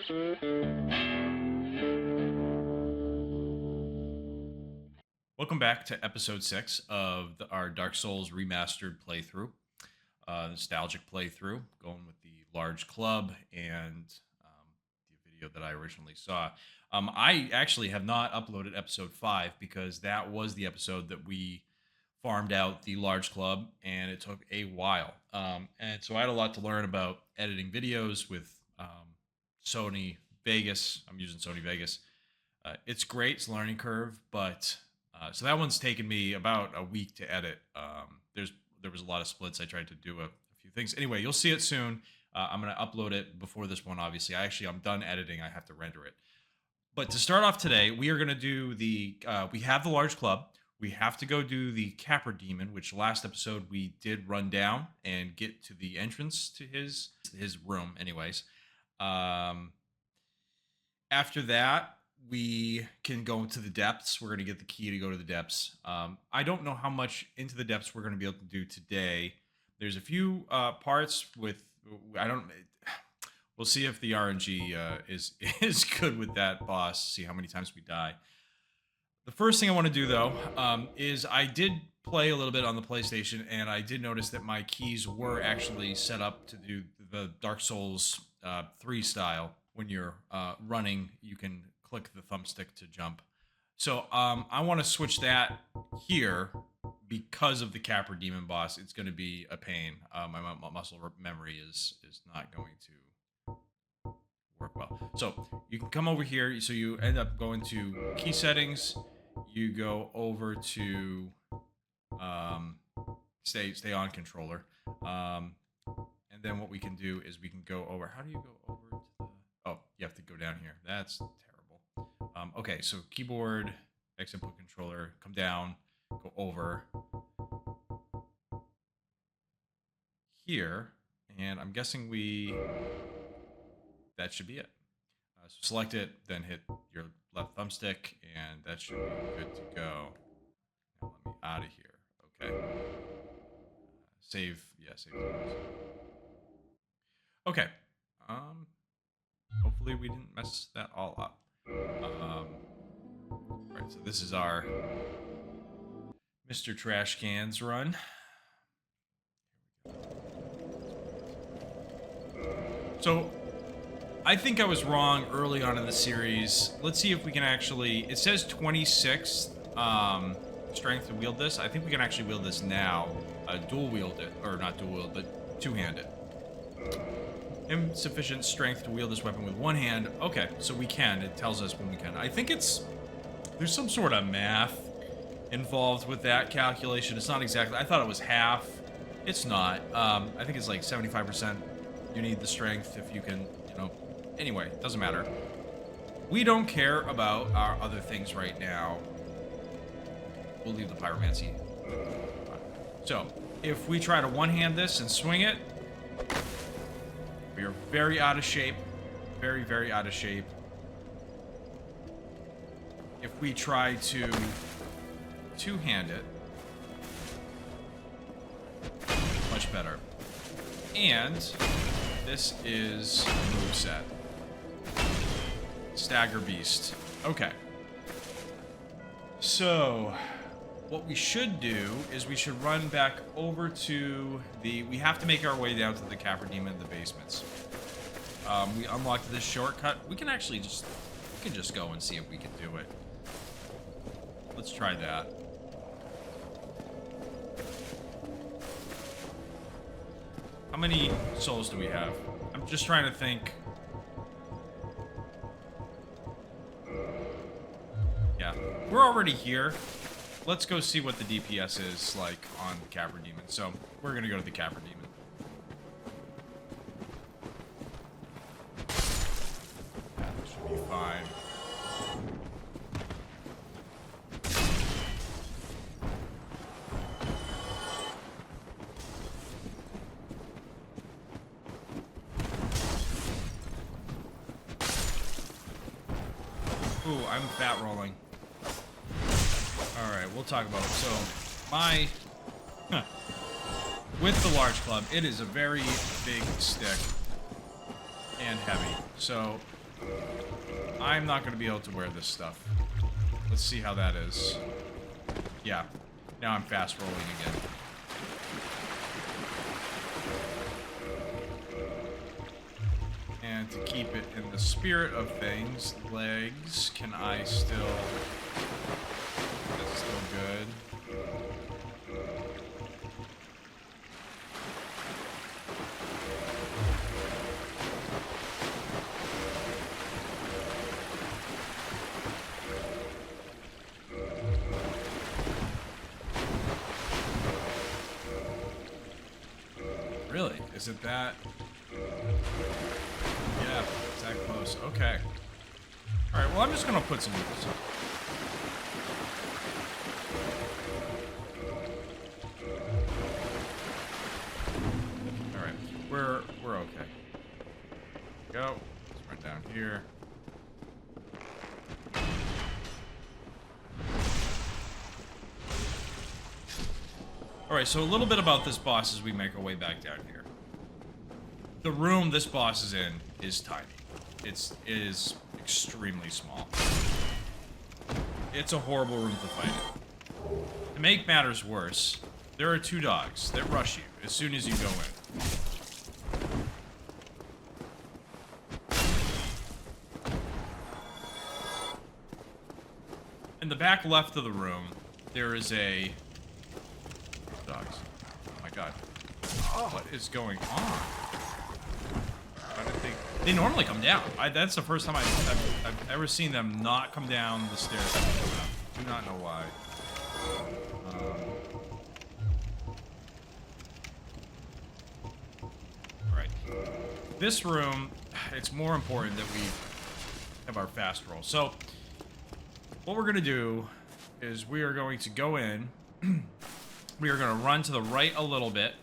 Welcome back to episode 6 of our Dark Souls Remastered playthrough, nostalgic playthrough, going with the large club and the video that I originally saw. I actually have not uploaded episode 5 because that was the episode that we farmed out the large club, and it took a while. And so I had a lot to learn about editing videos with Sony Vegas. I'm using Sony Vegas. It's great, it's a learning curve, but so that one's taken me about a week to edit. There was a lot of splits. I tried to do a few things. Anyway, you'll see it soon. I'm gonna upload it before this one. Obviously, I'm done editing. I have to render it. But to start off today, we are gonna do the. We have the large club. We have to go do the capra demon, which last episode we did run down and get to the entrance to his room. Anyways, after that, we can go into the depths. We're going to get the key to go to the depths. I don't know how much into the depths we're going to be able to do today. There's a few parts with we'll see if the RNG is good with that boss. See how many times we die. The first thing I want to do though is I did play a little bit on the PlayStation, and I did notice that my keys were actually set up to do the Dark Souls 3 style. When you're running, you can click the thumbstick to jump. So I want to switch that here because of the capra demon boss. It's going to be a pain. My muscle memory is not going to work well. So you can come over here. So you end up going to key settings. You go over to stay on controller. And then what we can do is we can go over. How do you go over to the? Oh, you have to go down here. That's terrible. Okay, so keyboard, X input controller, come down, go over here, and I'm guessing that should be it. So select it, then hit your left thumbstick, and that should be good to go. Now let me out of here. Okay. Save. Yeah, save. Okay. Hopefully we didn't mess that all up. Right, so this is our Mr. Trash Cans run. So I think I was wrong early on in the series. Let's see if we can actually. It says 26 strength to wield this. I think we can actually wield this now. Dual wield it, or not dual wield, but two-hand it. Insufficient strength to wield this weapon with one hand. Okay, so we can. It tells us when we can. I think there's some sort of math involved with that calculation. It's not exactly. I thought it was half. It's not. I think it's like 75%. You need the strength if you can, Anyway, doesn't matter. We don't care about our other things right now. We'll leave the pyromancy. So, if we try to one-hand this and swing it, we are very out of shape. Very, very out of shape. If we try to two-hand it, much better. And this is moveset. Stagger Beast. Okay. So, what we should do is we should run back over to the... We have to make our way down to the capra demon in the basements. We unlocked this shortcut. We can actually just... We can just go and see if we can do it. Let's try that. How many souls do we have? I'm just trying to think. Yeah, we're already here. Let's go see what the DPS is like on the capra demon. So we're gonna go to the capra demon. That should be fine. Ooh, I'm fat rolling. Alright, we'll talk about it. So, with the large club, it is a very big stick and heavy. So, I'm not going to be able to wear this stuff. Let's see how that is. Yeah. Now I'm fast rolling again. And to keep it in the spirit of things, legs, can I still... That's still good. Really? Is it that? Yeah, it's that close. Okay. Alright, well, I'm just gonna put some... Alright, we're okay. Go. Let's run down here. Alright, so a little bit about this boss as we make our way back down here. The room this boss is in is tiny. It is extremely small. It's a horrible room to fight in. To make matters worse, there are 2 dogs that rush you as soon as you go in. In the back left of the room, there is a... Dogs. Oh my god. What is going on? I don't think... They normally come down. That's the first time I've ever seen them not come down the stairs. I do not know why. Alright. This room, it's more important that we have our fast roll. So, what we're going to do is we are going to go in. We are going to run to the right a little bit.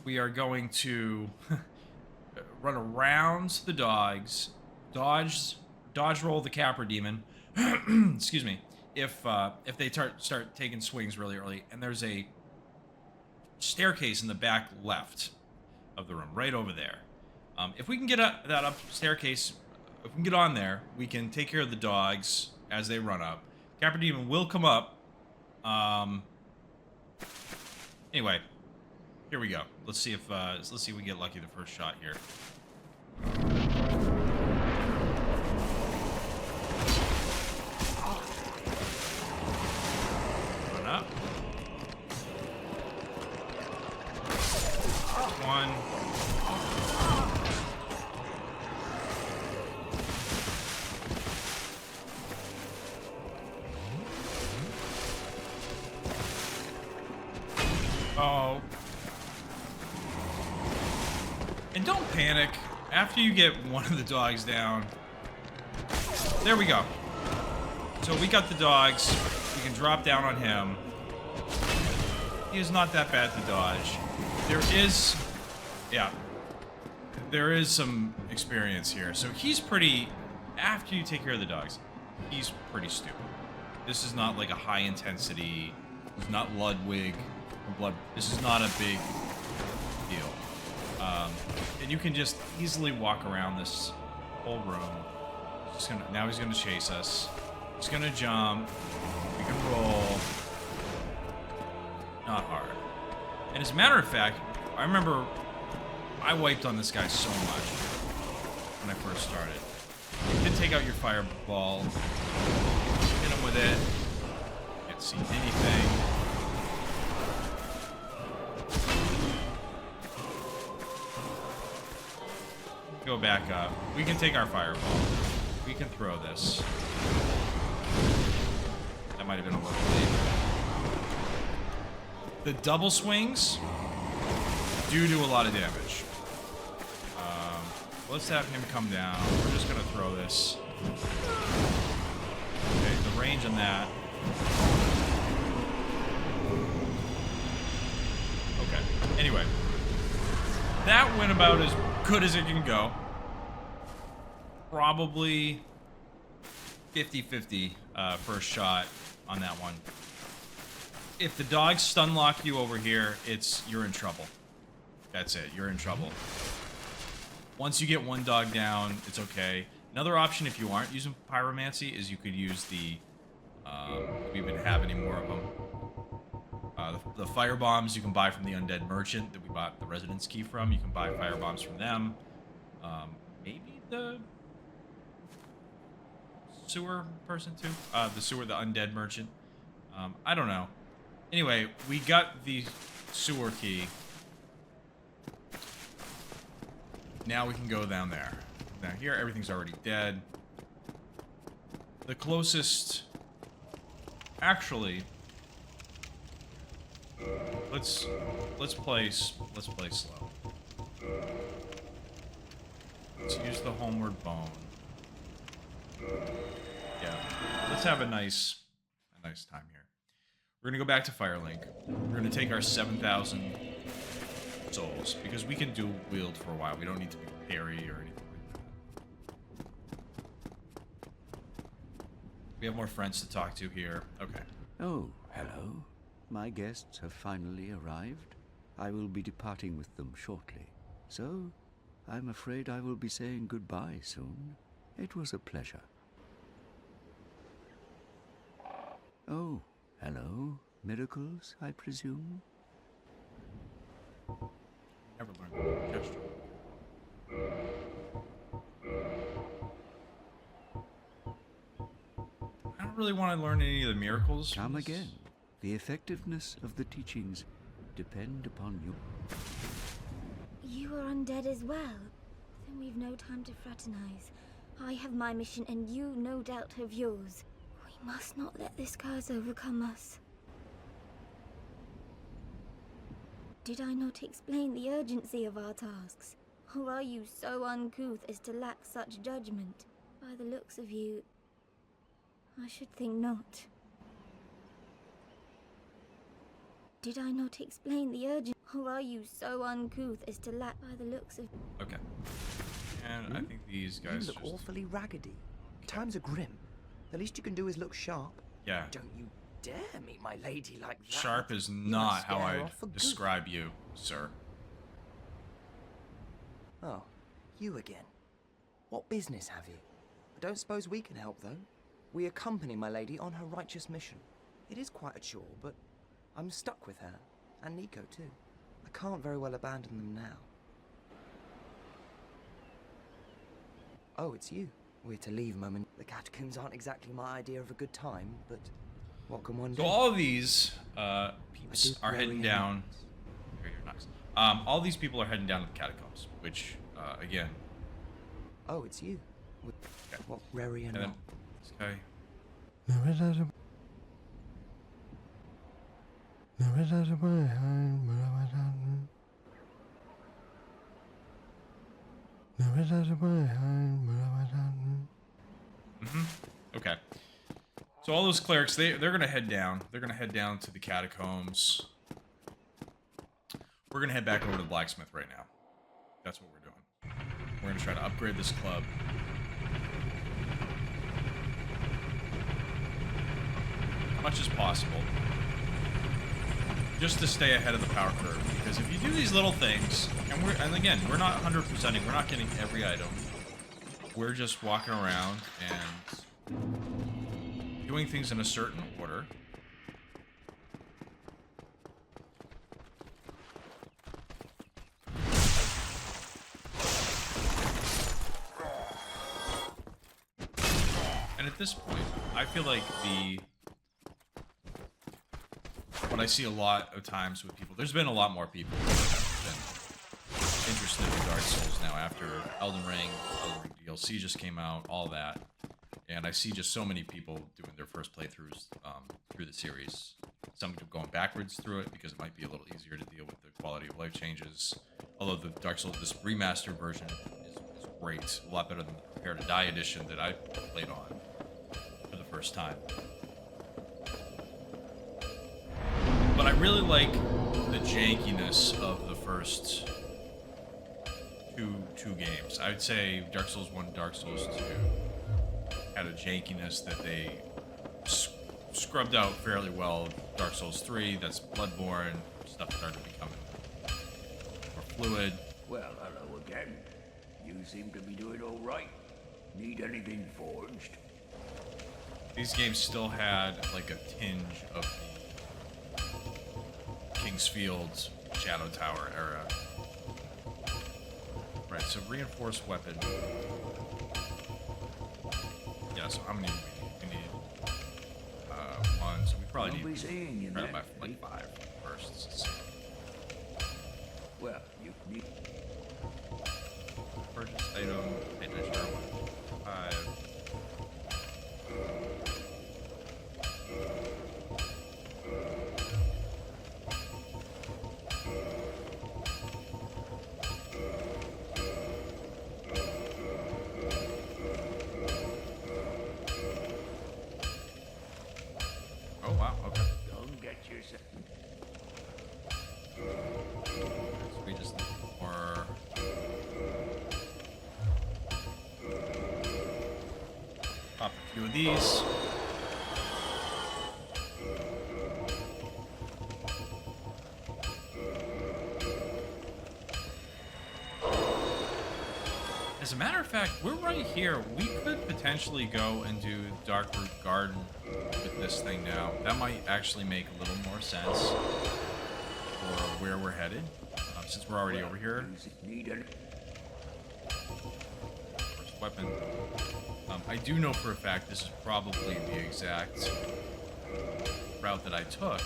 We are going to run around the dogs, dodge roll the capra demon. Excuse me. If they start taking swings really early, and there's a staircase in the back left of the room, right over there. If we can get that up staircase, if we can get on there, we can take care of the dogs as they run up. Capra demon will come up. Anyway, here we go. Let's see if we get lucky the first shot here. Run up. One. Oh. And don't panic. After you get one of the dogs down. There we go. So we got the dogs. We can drop down on him. He is not that bad to dodge. There is... Yeah. There is some experience here. So he's pretty... After you take care of the dogs, he's pretty stupid. This is not like a high intensity... It's not Ludwig... This is not a big deal. And you can just easily walk around this whole room. Now he's gonna chase us. He's gonna jump. We can roll. Not hard. And as a matter of fact, I remember I wiped on this guy so much when I first started. You can take out your fireball, hit him with it. Can't see anything. Go back up. We can take our fireball. We can throw this. That might have been a little late. The double swings do a lot of damage. Let's have him come down. We're just gonna throw this. Okay, the range on that. Okay. Anyway. That went about as good as it can go. Probably 50-50 first shot on that one. If the dogs stun lock you over here, you're in trouble. That's it, you're in trouble. Once you get one dog down, it's okay. Another option, if you aren't using pyromancy, is you could use the. We even have any more of them. The fire bombs you can buy from the undead merchant that we bought the residence key from. You can buy fire bombs from them. Maybe the sewer person too. The undead merchant. I don't know. Anyway, we got the sewer key. Now we can go down there. Down here, everything's already dead. The closest... Actually... Let's play slow. Let's use the homeward bone. Yeah. Let's have a nice time here. We're gonna go back to Firelink. We're gonna take our 7,000 souls because we can dual wield for a while. We don't need to be parry or anything like that. We have more friends to talk to here. Okay. Oh, hello. My guests have finally arrived. I will be departing with them shortly. So, I'm afraid I will be saying goodbye soon. It was a pleasure. Oh, hello. Miracles, I presume? Never learned the gesture. I don't really want to learn any of the miracles. Come again. The effectiveness of the teachings depend upon you. You are undead as well. Then we've no time to fraternize. I have my mission and you no doubt have yours. We must not let this curse overcome us. Did I not explain the urgency of our tasks? Or are you so uncouth as to lack such judgment? By the looks of you, I should think not. Did I not explain the urgency? Or are you so uncouth as to lack by the looks of... Okay. And I think these guys You look awfully raggedy. Times are grim. The least you can do is look sharp. Yeah. Don't you dare meet my lady like that. Sharp is You not must how scare I her off for good. describe you, sir. Oh, you again. What business have you? I don't suppose we can help, though. We accompany my lady on her righteous mission. It is quite a chore, but I'm stuck with her. And Nico, too. I can't very well abandon them now. Oh, it's you. We're to leave moment. The catacombs aren't exactly my idea of a good time, but what can one do? So all of these peeps are heading down. Here, you're nice. All these people are heading down to the catacombs, which, again. Oh, it's you. Okay. What rary and And then not. this guy. Okay. So all those clerics, they're gonna head down. They're gonna head down to the catacombs. We're gonna head back over to the blacksmith right now. That's what we're doing. We're gonna try to upgrade this club. How much as possible. Just to stay ahead of the power curve. Because if you do these little things, and again, we're not 100%ing, we're not getting every item. We're just walking around and doing things in a certain order. And at this point, I feel like what I see a lot of times with people, there's been a lot more people that have been interested in Dark Souls now after Elden Ring DLC just came out, all that. And I see just so many people doing their first playthroughs through the series. Some going backwards through it because it might be a little easier to deal with the quality of life changes. Although the Dark Souls, this remastered version is great. A lot better than the Prepare to Die edition that I played on for the first time. But I really like the jankiness of the first two games. I would say Dark Souls 1 and Dark Souls 2 had a jankiness that they scrubbed out fairly well. Dark Souls 3, that's Bloodborne, stuff started becoming more fluid. Well, hello again. You seem to be doing all right. Need anything forged? These games still had like a tinge of the Kingsfield Shadow Tower era. Right, so reinforced weapon. Yeah, so how many do we need? We need one, so we probably I'll be need seeing you right next about like week. 5 first. Well, you need... Purchase item, adventure, 5. Oh wow, okay. Don't get yourself... So we just need more. Pop a few of these. As a matter of fact, we're right here. We could potentially go and do Darkroot Garden with this thing now. That might actually make a little more sense for where we're headed, since we're already over here. Need any... First weapon. I do know for a fact this is probably the exact route that I took,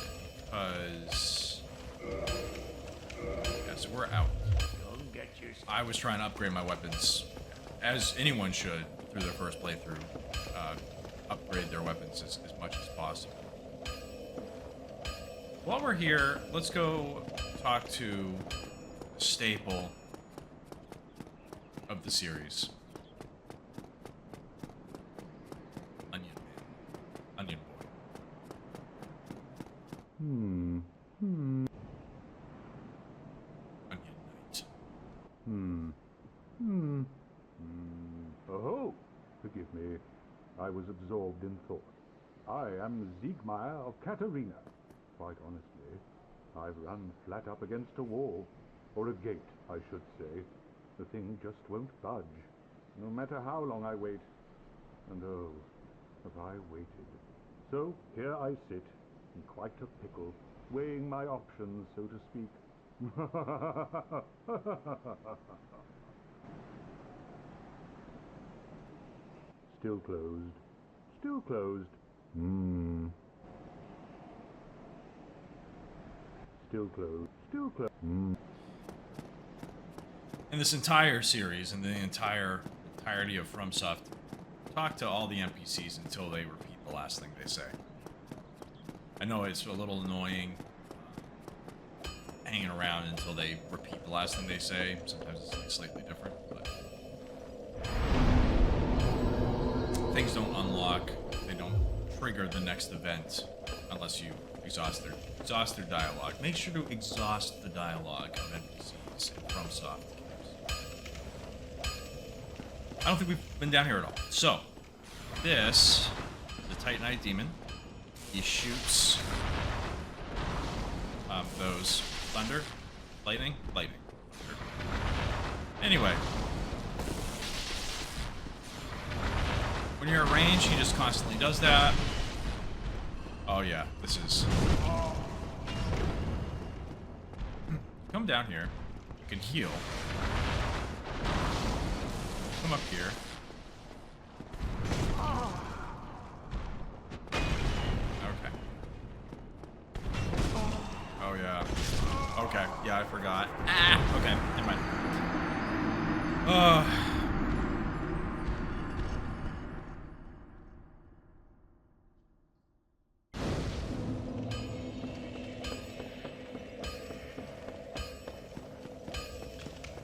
because yeah, so we're out. Don't get yourself... I was trying to upgrade my weapons, as anyone should through their first playthrough. Upgrade their weapons as much as possible. While we're here, let's go talk to a staple of the series. Onion Man. Onion Boy. Onion Knight. Oh, forgive me. I was absorbed in thought. I am Siegmeyer of Katarina. Quite honestly, I've run flat up against a wall. Or a gate, I should say. The thing just won't budge, no matter how long I wait. And oh, have I waited. So here I sit, in quite a pickle, weighing my options, so to speak. Still closed. Still closed. Still closed. Still closed. In this entire series, and the entirety of FromSoft, talk to all the NPCs until they repeat the last thing they say. I know it's a little annoying hanging around until they repeat the last thing they say. Sometimes it's like slightly different, but things don't unlock. They don't trigger the next event unless you exhaust their dialogue. Make sure to exhaust the dialogue of NPCs in FromSoft. I don't think we've been down here at all. So, this is the Titanite Demon. He shoots those thunder, lightning. Thunder. Anyway, when you're at range, he just constantly does that. Oh yeah, this is. Come down here. You can heal. Come up here. Okay. Oh yeah. Okay. Yeah, I forgot. Ah. Okay. Never mind.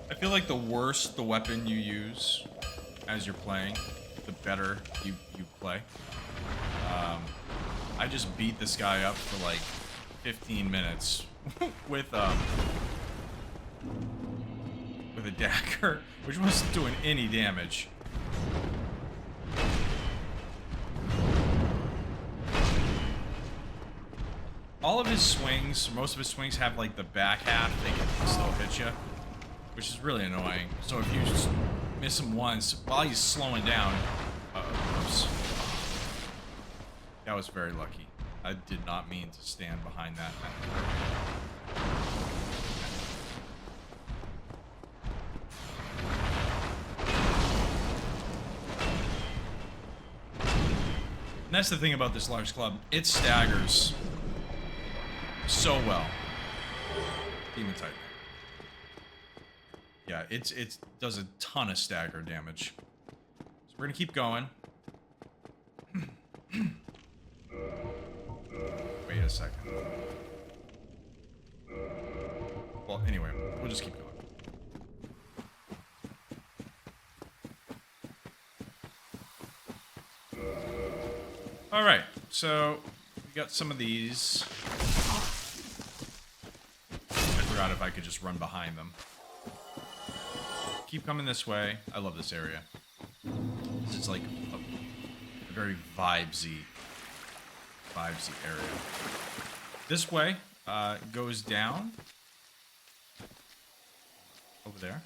I feel like the worse the weapon you use as you're playing, the better you play. I just beat this guy up for like 15 minutes with a dagger, which wasn't doing any damage. All of his swings, most of his swings have like the back half, they can still hit you, which is really annoying. So if you just Miss him once while he's slowing down. Oops. That was very lucky. I did not mean to stand behind that. And that's the thing about this large club. It staggers so well. Demon type. Yeah, it does a ton of stagger damage. So we're gonna keep going. Wait a second. Well, anyway, we'll just keep going. All right, so we got some of these. I forgot if I could just run behind them. Keep coming this way. I love this area. It's like a very vibesy area. This way goes down over there.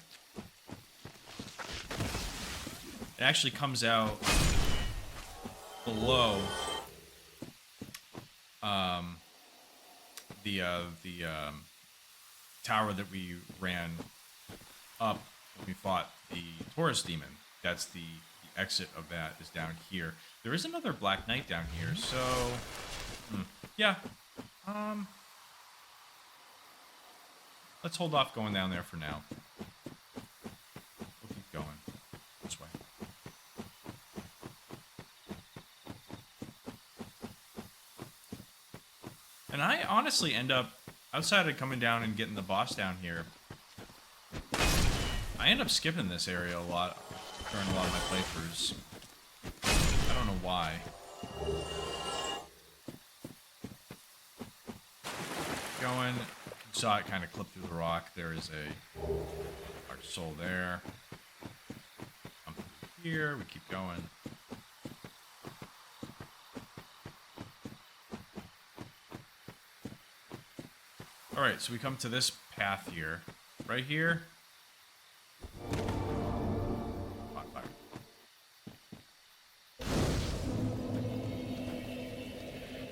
It actually comes out below the tower that we ran up when we fought the Taurus demon. That's the exit of that is down here. There is another Black Knight down here, so yeah. Let's hold off going down there for now. We'll keep going this way. And I honestly end up, outside of coming down and getting the boss down here, I end up skipping this area a lot during a lot of my playthroughs. I don't know why. Going, you saw it kind of clip through the rock. There is a large soul there. Come through here, we keep going. Alright, so we come to this path here. Right here.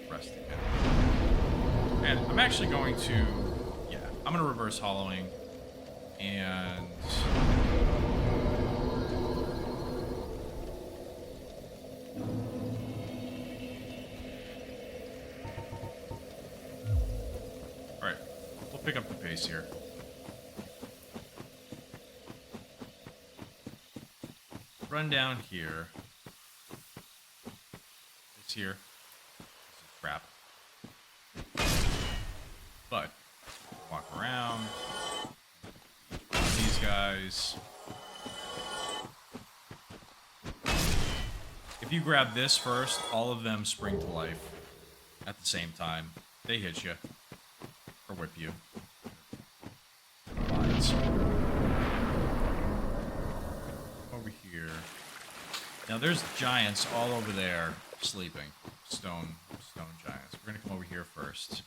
Rest again. And I'm actually going to... Yeah, I'm going to reverse hollowing. And... Alright, we'll pick up the pace here. Run down here. It's here. This is crap. But walk around. These guys. If you grab this first, all of them spring to life at the same time. They hit you or whip you. Lines. Over here. Now there's giants all over there sleeping. Stone giants. We're gonna come over here first.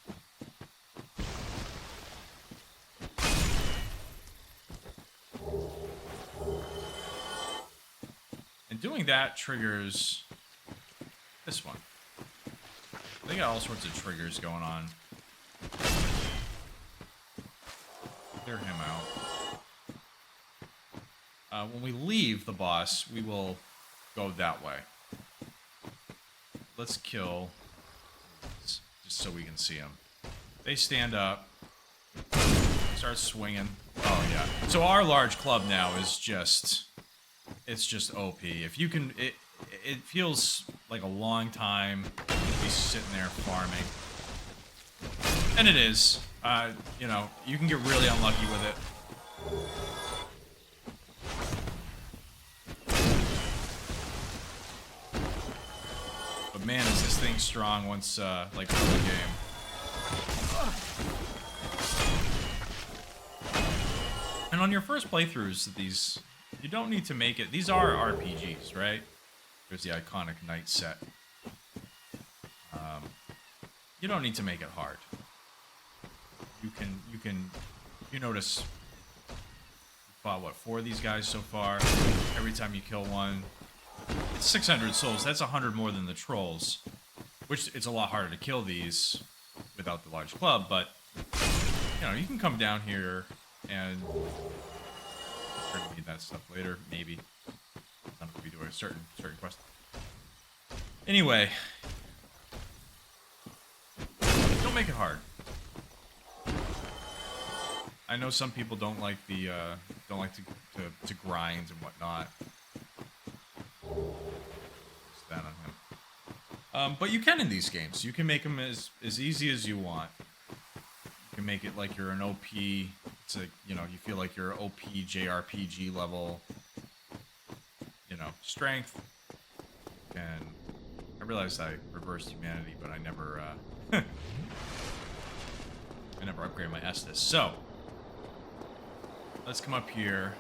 And doing that triggers this one. They got all sorts of triggers going on. Clear him out. When we leave the boss, we will go that way. Let's kill just so we can see them. They stand up, start swinging. Oh yeah. So our large club now is just, it's just OP. If you can, it feels like a long time to be sitting there farming, and it is. You know, you can get really unlucky with it. But man, is this thing strong once, like, early game. And on your first playthroughs of these, you don't need to make it. These are RPGs, right? There's the iconic knight set. You don't need to make it hard. You notice fought, what, 4 of these guys so far. Every time you kill one, it's 600 souls. That's 100 more than the trolls. Which, it's a lot harder to kill these without the large club, but, you know, you can come down here and... We're gonna need that stuff later, maybe. Not if we do a certain quest. Anyway. Don't make it hard. I know some people don't like the, don't like to grind and whatnot. Just that on him. But you can in these games. You can make them as easy as you want. You can make it like you're an OP. It's like, you know, you feel like you're OP JRPG level. You know, strength. And I realized I reversed humanity, but I never, I never upgraded my Estus. So, let's come up here.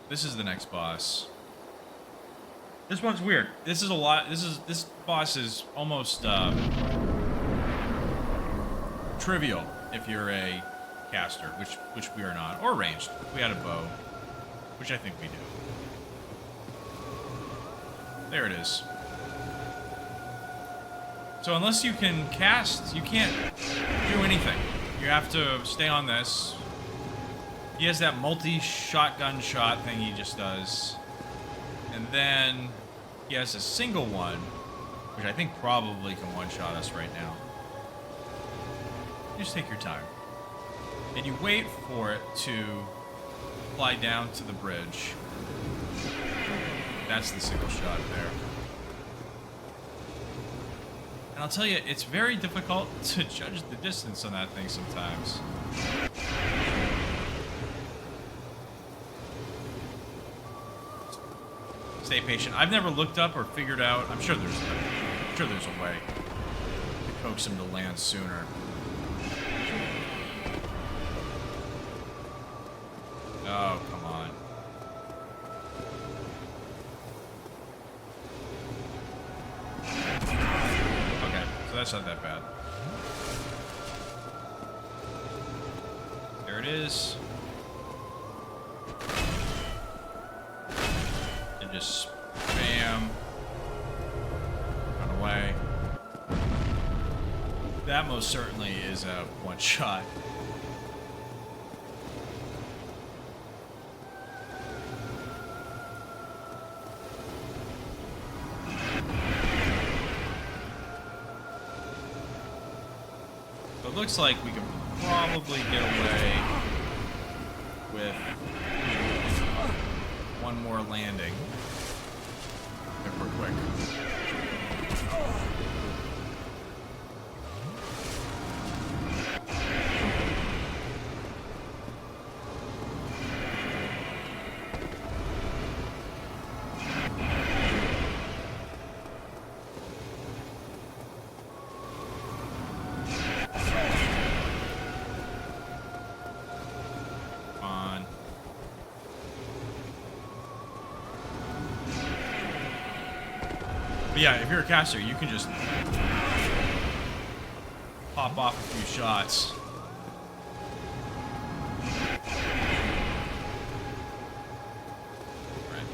This is the next boss. This one's weird. This is a lot. This boss is almost trivial if you're a caster, which we are not, or ranged. We had a bow, which I think we do. There it is. So unless you can cast, you can't do anything. You have to stay on this. He has that multi-shotgun shot thing he just does. And then he has a single one, which I think probably can one-shot us right now. You just take your time. And you wait for it to fly down to the bridge. That's the single shot there. And I'll tell you, it's very difficult to judge the distance on that thing sometimes. Stay patient. I've never looked up or figured out. I'm sure there's a way to coax him to land sooner. Oh, come on. Okay, so that's not that bad. There it is. And just spam. Run away. That most certainly is a one shot. It looks like we can probably get away with one more landing if we're quick. But yeah, if you're a caster, you can just pop off a few shots. Right.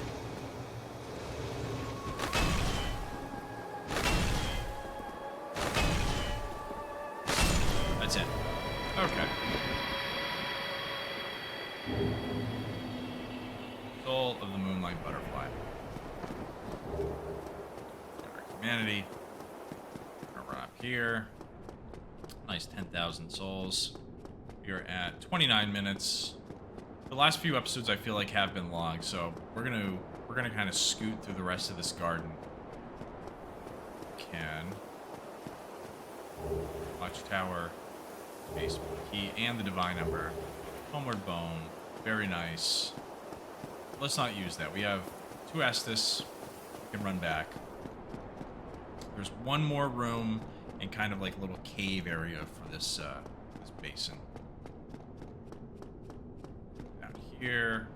That's it. Okay. Soul of the Moonlight Butterfly. Humanity. We're gonna run up here. Nice 10,000 souls. We are at 29 minutes. The last few episodes I feel like have been long, so we're gonna kind of scoot through the rest of this garden. Can Watchtower, basement key, and the Divine Ember. Homeward Bone. Very nice. Let's not use that. We have 2 Estus. We can run back. There's one more room and kind of like a little cave area for this this basin. Down here.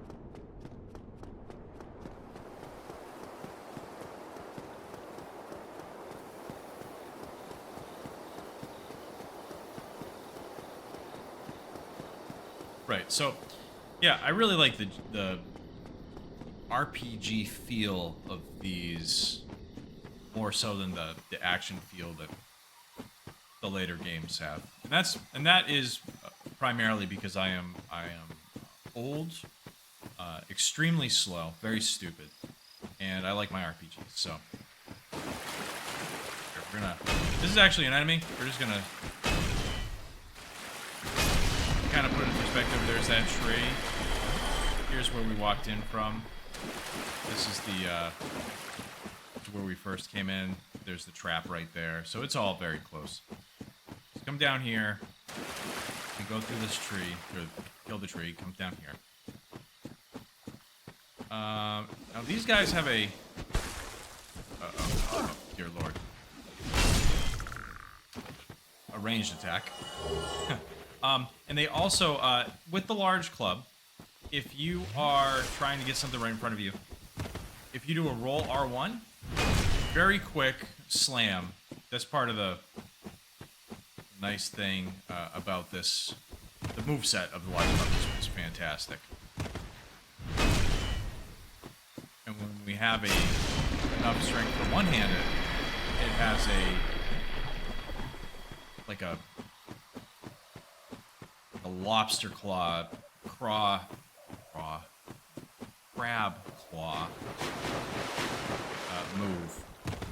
Right, so Yeah, I really like the RPG feel of these more so than the action feel that the later games have. And that is primarily because I am old, extremely slow, very stupid, and I like my RPGs. So here, we're gonna. This is actually an enemy. We're just gonna kind of put it in perspective. There's that tree. Here's where we walked in from. This is where we first came in. There's the trap right there. So it's all very close. Just come down here. We go through this tree, or kill the tree, come down here. Now these guys have a... oh, dear lord. A ranged attack. And they also, with the large club, if you are trying to get something right in front of you, if you do a roll R1, very quick slam. That's part of the nice thing about this. The moveset of the large club is fantastic. And when we have enough strength for one-handed, it has a lobster claw, crab claw move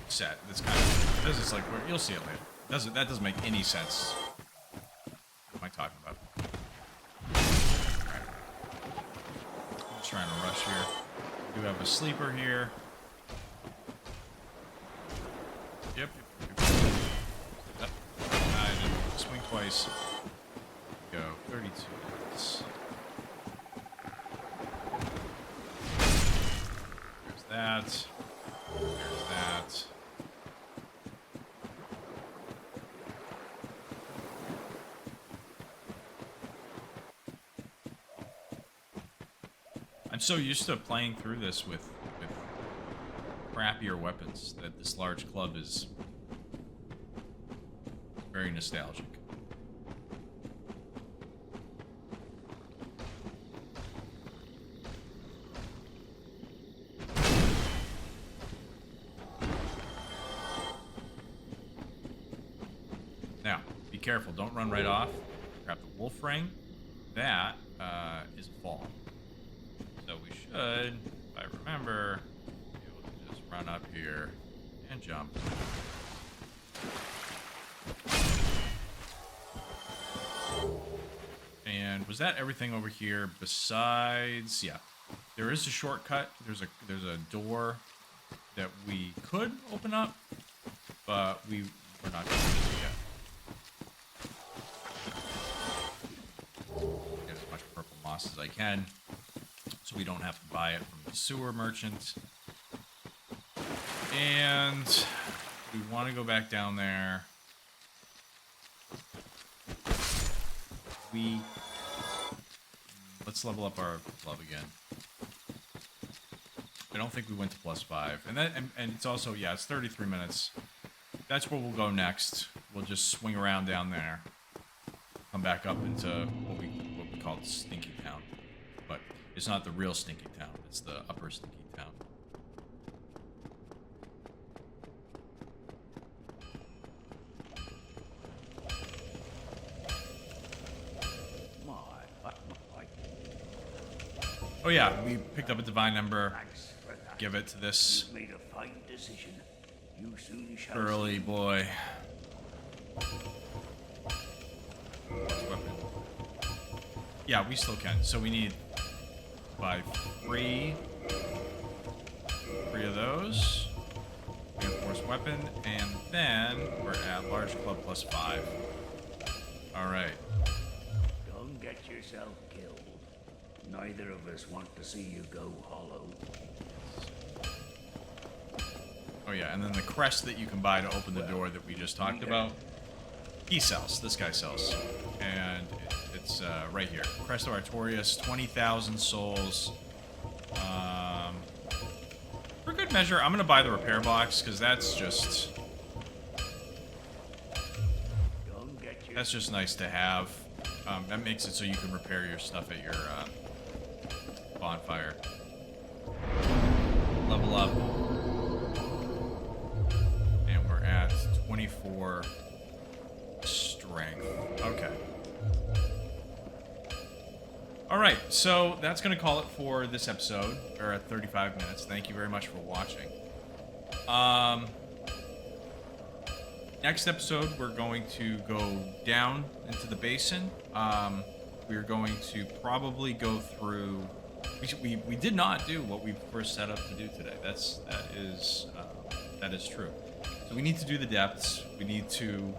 set. That's kind of this is like you'll see it later. That doesn't make any sense. What am I talking about? Alright. I'm just trying to rush here. We do have a sleeper here. Yep. I didn't swing twice. Go 32 minutes. There's that. There's that. I'm so used to playing through this with crappier weapons that this large club is very nostalgic. Now, be careful. Don't run right off. Grab the wolf ring. That is a fall. So we should, if I remember, be able to just run up here and jump. And was that everything over here besides? Yeah. There is a shortcut. There's a door that we could open up, but we're not going to do it yet. Get as much purple moss as I can, so we don't have to buy it from the sewer merchant. And we want to go back down there. Let's level up our club again. I don't think we went to +5, and it's also, yeah, it's 33 minutes. That's where we'll go next. We'll just swing around down there, come back up into what we call Stinky Town, but it's not the real Stinky Town. It's the upper Stinky Town. Oh yeah, we picked up a divine ember. Give it to this Made a fine decision. You soon shall early boy. Yeah, we still can. So we need buy three of those. Reinforced weapon, and then we're at large club +5. All right. Don't get yourself killed. Neither of us want to see you go hollow. Oh yeah, and then the crest that you can buy to open the door that we just talked about. He sells. This guy sells, and it's right here. Crest of Artorias, 20,000 souls. For good measure, I'm gonna buy the repair box because that's just nice to have. That makes it so you can repair your stuff at bonfire. Level up. And we're at 24 strength. Okay. Alright, so that's going to call it for this episode. We're at 35 minutes. Thank you very much for watching. Next episode, we're going to go down into the basin. We're going to probably go through... We did not do what we first set up to do today. That is true. So we need to do the depths. We need to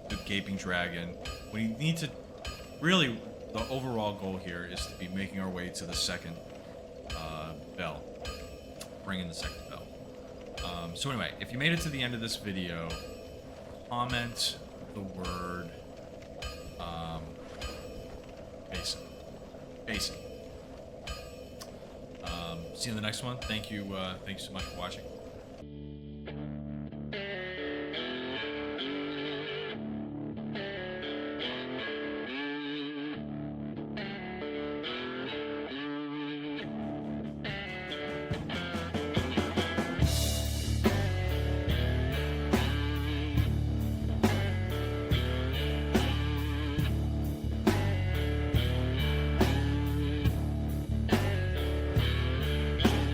do Gaping Dragon. We need to... Really, the overall goal here is to be making our way to the second bell. Bring in the second bell. So anyway, if you made it to the end of this video, comment the word basin. Basin. See you in the next one. Thank you so much for watching.